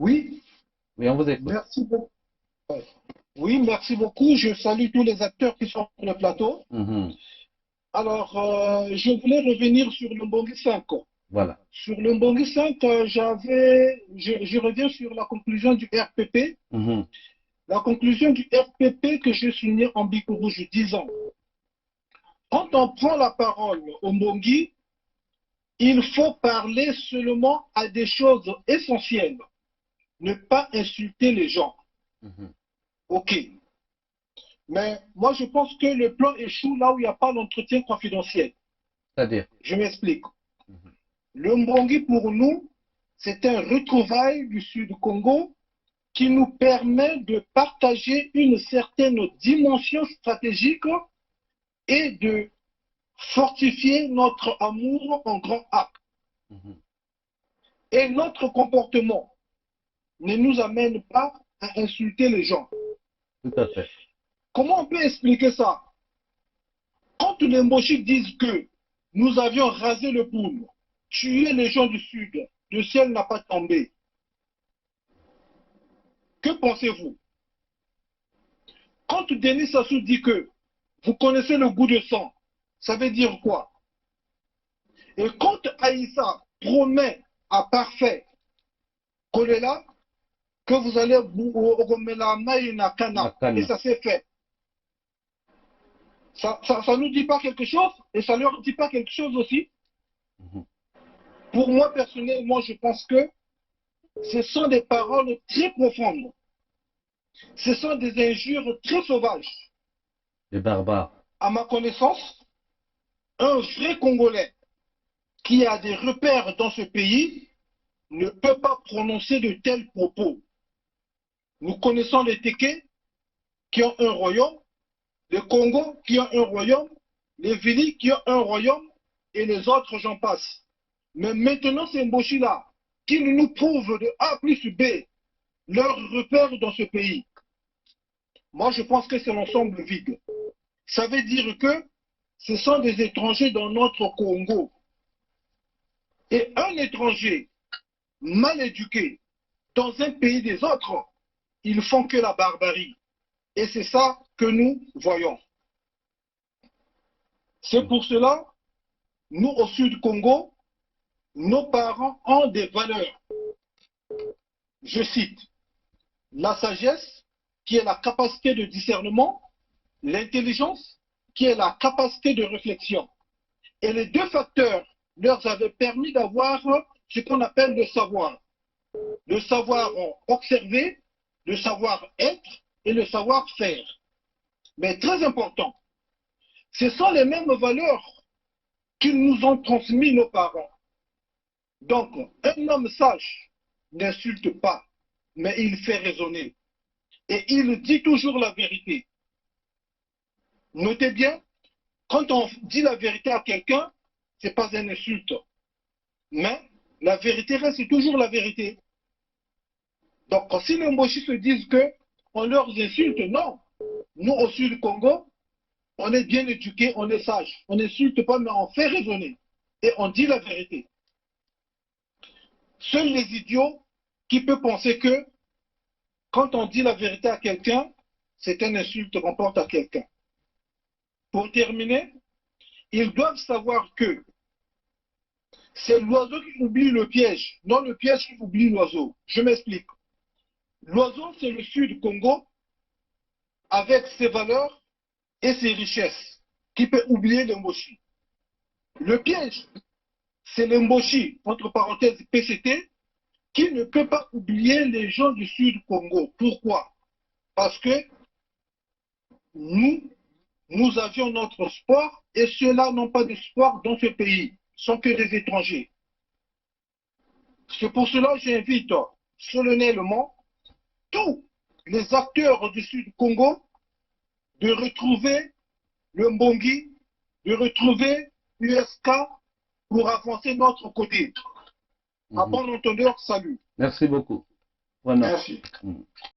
Oui, Oui, on vous écoute. merci beaucoup. Oui, merci beaucoup. Je salue tous les acteurs qui sont sur le plateau. Mhm. Alors, je voulais revenir sur le Mbongi 5. Voilà. Sur le Mbongi 5, je reviens sur la conclusion du RPP. Mhm. La conclusion du RPP que j'ai signée en Bico Rouge 10 ans. Quand on prend la parole au Mbongi, il faut parler seulement à des choses essentielles. Ne pas insulter les gens. Mhm. OK. Mais moi, je pense que le plan échoue là où il n'y a pas d'entretien confidentiel. C'est-à-dire? Je m'explique. Mhm. Le Mbongi, pour nous, c'est un retrouvaille du Sud Congo qui nous permet de partager une certaine dimension stratégique et de fortifier notre amour en grand acte. Mhm. Et notre comportement ne nous amène pas à insulter les gens. Tout à fait. Comment on peut expliquer ça? Quand les Mboshis disent que nous avions rasé le Poum, tué les gens du Sud, le ciel n'a pas tombé, que pensez-vous? Quand Denis Sassou dit que vous connaissez le goût de sang, ça veut dire quoi? Et quand Aïssa promet à Parfait Kolela que vous allez et Nakana. ça s'est fait. Ça nous dit pas quelque chose et ça leur dit pas quelque chose aussi. Mhm. Pour moi, personnellement, je pense que ce sont des paroles très profondes. Ce sont des injures très sauvages. Les barbares. À ma connaissance, un vrai Congolais qui a des repères dans ce pays ne peut pas prononcer de tels propos. Nous connaissons les Téké qui ont un royaume, les Congo qui ont un royaume, les Vili qui ont un royaume et les autres, j'en passe. Mais maintenant, c'est Mboshi-là qui nous prouve de A plus B leurs repères dans ce pays. Moi, je pense que c'est l'ensemble vide. Ça veut dire que ce sont des étrangers dans notre Congo. Et un étranger mal éduqué dans un pays des autres, ils font que la barbarie. Et c'est ça que nous voyons. C'est Mhm. pour cela, nous au Sud Congo, nos parents ont des valeurs. Je cite, la sagesse, qui est la capacité de discernement, l'intelligence, qui est la capacité de réflexion. Et les deux facteurs leur avaient permis d'avoir ce qu'on appelle le savoir observer, le savoir-être et le savoir-faire. Mais très important, ce sont les mêmes valeurs qu'ils nous ont transmis nos parents. Donc, un homme sage n'insulte pas, mais il fait raisonner. Et il dit toujours la vérité. Notez bien, quand on dit la vérité à quelqu'un, ce n'est pas une insulte. Mais la vérité reste toujours la vérité. Donc, si les Mboshis se disent qu'on leur insulte, non. Nous, au Sud Congo, on est bien éduqués, on est sage. On n'insulte pas, mais on fait raisonner. Et on dit la vérité. Seuls les idiots qui peuvent penser que quand on dit la vérité à quelqu'un, c'est une insulte qu'on porte à quelqu'un. Pour terminer, ils doivent savoir que c'est l'oiseau qui oublie le piège, non le piège qui oublie l'oiseau. Je m'explique. L'oiseau, c'est le Sud Congo avec ses valeurs et ses richesses qui peut oublier le Mboshi. Le piège, c'est le Mboshi, entre parenthèses PCT, qui ne peut pas oublier les gens du Sud Congo. Pourquoi? Parce que nous, nous avions notre sport et ceux-là n'ont pas de sport dans ce pays, sont que des étrangers. C'est pour cela que j'invite solennellement tous les acteurs du Sud Congo de retrouver le Mbongi, de retrouver USK pour avancer notre côté. À Mhm. bon entendeur, salut. Merci beaucoup. Voilà. Merci. Mhm.